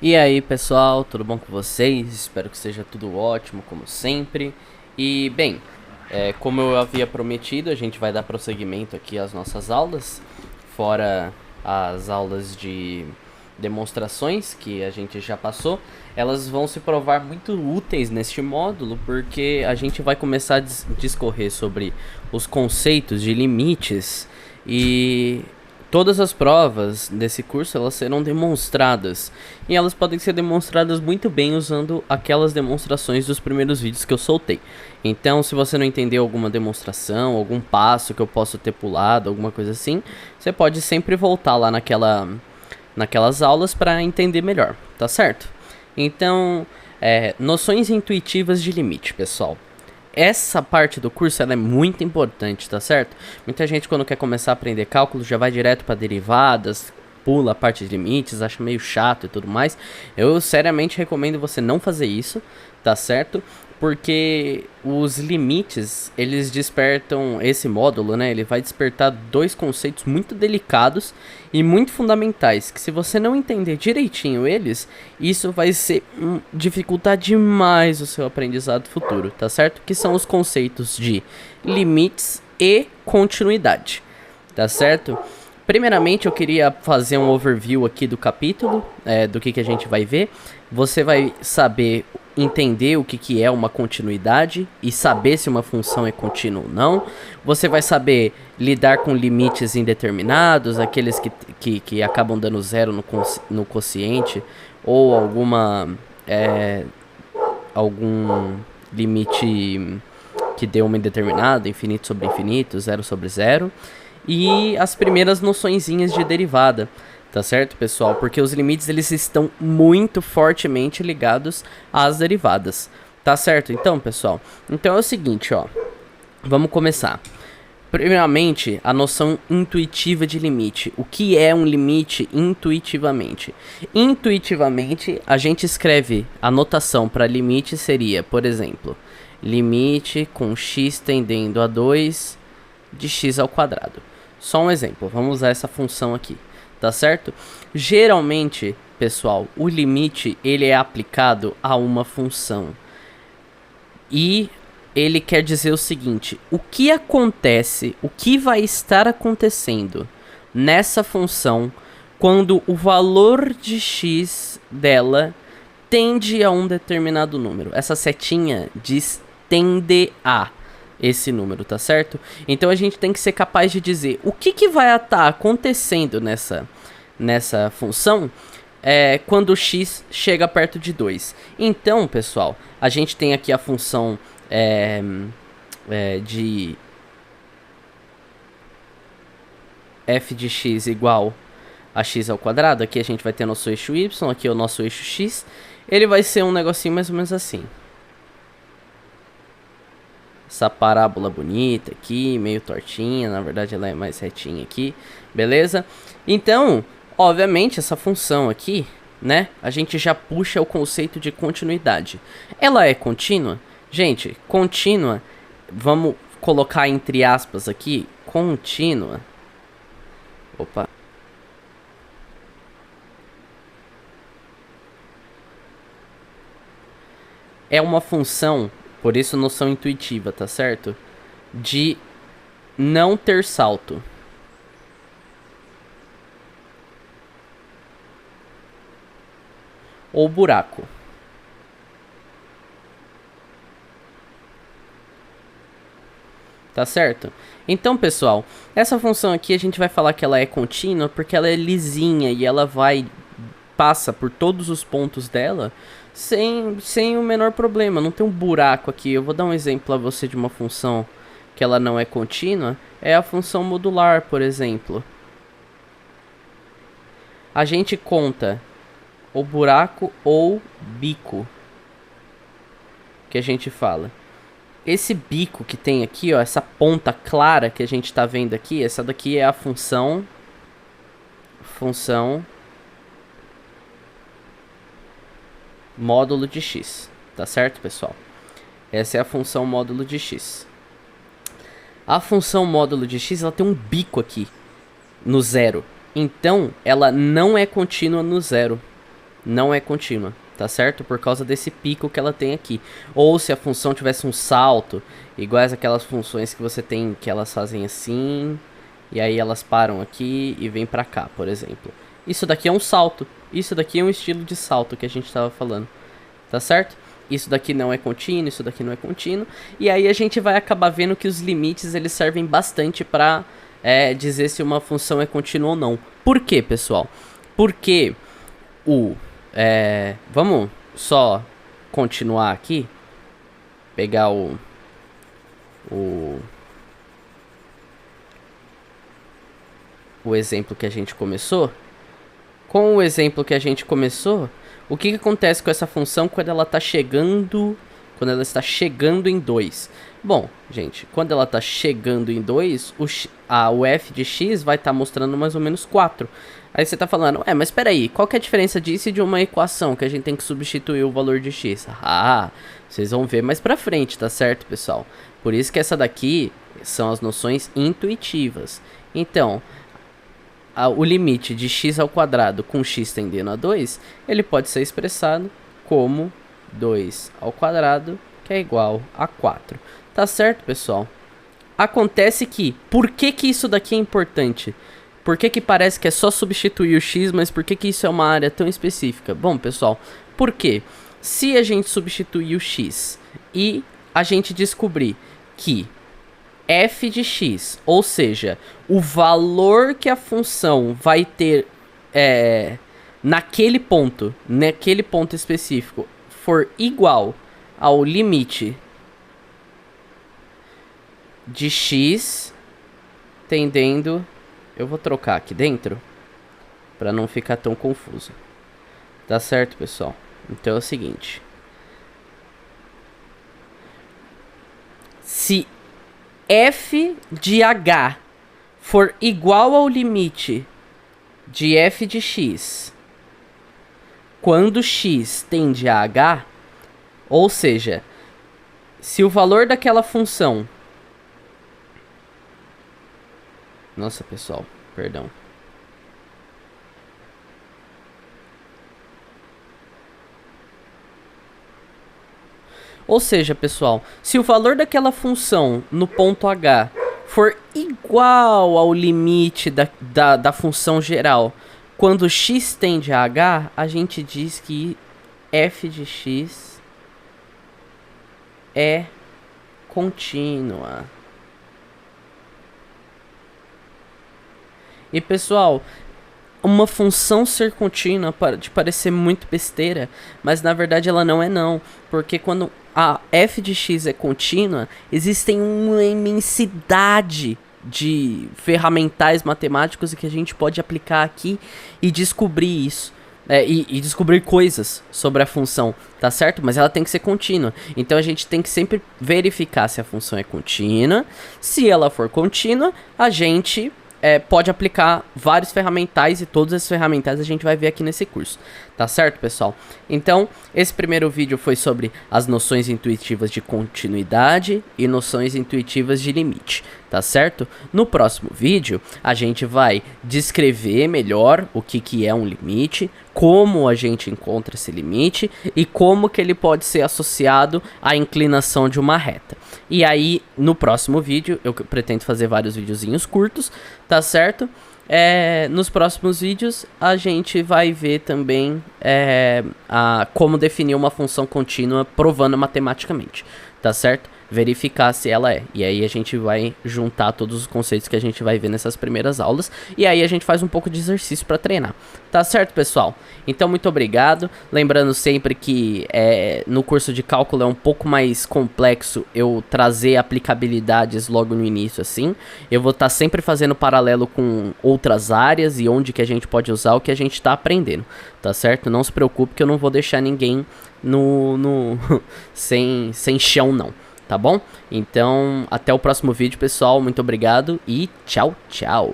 E aí pessoal, tudo bom com vocês? Espero que seja tudo ótimo, como sempre. E bem, como eu havia prometido, a gente vai dar prosseguimento aqui às nossas aulas, fora as aulas de demonstrações que a gente já passou. Elas vão se provar muito úteis neste módulo, porque a gente vai começar a discorrer sobre os conceitos de limites e todas as provas desse curso elas serão demonstradas e elas podem ser demonstradas muito bem usando aquelas demonstrações dos primeiros vídeos que eu soltei. Então, se você não entendeu alguma demonstração, algum passo que eu possa ter pulado, alguma coisa assim, você pode sempre voltar lá naquelas aulas para entender melhor, tá certo? Então, noções intuitivas de limite, pessoal. Essa parte do curso ela é muito importante, tá certo? Muita gente quando quer começar a aprender cálculo já vai direto para derivadas, pula a parte de limites, acha meio chato e tudo mais. Eu seriamente recomendo você não fazer isso, tá certo? Porque os limites, eles despertam esse módulo, né? Ele vai despertar dois conceitos muito delicados e muito fundamentais, que se você não entender direitinho eles, isso vai dificultar demais o seu aprendizado futuro, tá certo? Que são os conceitos de limites e continuidade, tá certo? Primeiramente, eu queria fazer um overview aqui do capítulo, do que a gente vai ver. Você vai saber entender o que é uma continuidade e saber se uma função é contínua ou não. Você vai saber lidar com limites indeterminados, aqueles que acabam dando zero no quociente, ou algum limite que dê uma indeterminada, infinito sobre infinito, zero sobre zero. E as primeiras noçõezinhas de derivada, tá certo, pessoal? Porque os limites eles estão muito fortemente ligados às derivadas, tá certo? Então, pessoal, então é o seguinte, ó, vamos começar. Primeiramente, a noção intuitiva de limite. O que é um limite intuitivamente? Intuitivamente, a gente escreve a notação para limite seria, por exemplo, limite com x tendendo a 2 de x ao quadrado. Só um exemplo, vamos usar essa função aqui, tá certo? Geralmente, pessoal, o limite ele é aplicado a uma função. E ele quer dizer o seguinte: o que acontece, o que vai estar acontecendo nessa função quando o valor de x dela tende a um determinado número. Essa setinha diz tende a esse número, tá certo? Então a gente tem que ser capaz de dizer o que vai estar acontecendo nessa função quando x chega perto de 2. Então, pessoal, a gente tem aqui a função de f de x igual a x ao quadrado. Aqui a gente vai ter nosso eixo y, aqui é o nosso eixo x. Ele vai ser um negocinho mais ou menos assim. Essa parábola bonita aqui, meio tortinha, na verdade ela é mais retinha aqui, beleza? Então, obviamente, essa função aqui, né, a gente já puxa o conceito de continuidade. Ela é contínua? Gente, contínua, vamos colocar entre aspas aqui, contínua. Opa. É uma função, por isso noção intuitiva, tá certo? De não ter salto. Ou buraco. Tá certo? Então, pessoal, essa função aqui a gente vai falar que ela é contínua porque ela é lisinha e ela passa por todos os pontos dela sem o menor problema. Não tem um buraco aqui. Eu vou dar um exemplo a você de uma função que ela não é contínua. É a função modular, por exemplo. A gente conta o buraco ou bico que a gente fala. Esse bico que tem aqui, ó, essa ponta clara que a gente tá vendo aqui, essa daqui é a função módulo de x, tá certo, pessoal? Essa é a função módulo de x. A função módulo de x, ela tem um bico aqui, no zero. Então, ela não é contínua no zero. não é contínua, tá certo? Por causa desse pico que ela tem aqui. Ou se a função tivesse um salto, iguais aquelas funções que você tem, que elas fazem assim, e aí elas param aqui e vêm pra cá, por exemplo. Isso daqui é um salto, isso daqui é um estilo de salto que a gente tava falando, tá certo? Isso daqui não é contínuo, isso daqui não é contínuo. E aí a gente vai acabar vendo que os limites, eles servem bastante pra dizer se uma função é contínua ou não. Por quê, pessoal? Porque vamos só continuar aqui. Pegar o exemplo que a gente começou. Com o exemplo que a gente começou, o que acontece com essa função quando ela está chegando em 2? Bom, gente, quando ela está chegando em 2, o f de x vai estar mostrando mais ou menos 4. Aí você está falando, mas espera aí, qual que é a diferença disso e de uma equação que a gente tem que substituir o valor de x? Vocês vão ver mais pra frente, tá certo, pessoal? Por isso que essa daqui são as noções intuitivas. Então, o limite de x ao quadrado com x tendendo a 2, ele pode ser expressado como 2 ao quadrado, que é igual a 4. Tá certo, pessoal? Acontece que, por que isso daqui é importante? Por que parece que é só substituir o x, mas por que isso é uma área tão específica? Bom, pessoal, porque se a gente substituir o x e a gente descobrir que f de x, ou seja, o valor que a função vai ter naquele ponto específico, for igual ao limite de x tendendo... Eu vou trocar aqui dentro para não ficar tão confuso. Tá certo, pessoal? Então é o seguinte. Se f de h for igual ao limite de f de x quando x tende a h, ou seja, se o valor daquela função... Nossa, pessoal, perdão. Ou seja, pessoal, se o valor daquela função no ponto h for igual ao limite da função geral quando x tende a h, a gente diz que f de x é contínua. E, pessoal, uma função ser contínua pode parecer muito besteira, mas na verdade ela não é não. Porque quando a f de x é contínua, existem uma imensidade de ferramentais matemáticos que a gente pode aplicar aqui e descobrir isso. E descobrir coisas sobre a função, tá certo? Mas ela tem que ser contínua. Então a gente tem que sempre verificar se a função é contínua. Se ela for contínua, a gente... pode aplicar vários ferramentais e todos esses ferramentais a gente vai ver aqui nesse curso, tá certo, pessoal? Então, esse primeiro vídeo foi sobre as noções intuitivas de continuidade e noções intuitivas de limite, tá certo? No próximo vídeo, a gente vai descrever melhor o que é um limite, como a gente encontra esse limite e como que ele pode ser associado à inclinação de uma reta. E aí, no próximo vídeo, eu pretendo fazer vários videozinhos curtos, tá certo? Nos próximos vídeos, a gente vai ver também como definir uma função contínua provando matematicamente, tá certo? Verificar se ela é. E aí a gente vai juntar todos os conceitos que a gente vai ver nessas primeiras aulas. E aí a gente faz um pouco de exercício para treinar. Tá certo, pessoal? Então, muito obrigado. Lembrando sempre que no curso de cálculo é um pouco mais complexo eu trazer aplicabilidades logo no início, assim. Eu vou estar sempre fazendo paralelo com outras áreas e onde que a gente pode usar o que a gente está aprendendo. Tá certo? Não se preocupe que eu não vou deixar ninguém sem chão, não. Tá bom? Então, até o próximo vídeo, pessoal. Muito obrigado e tchau, tchau.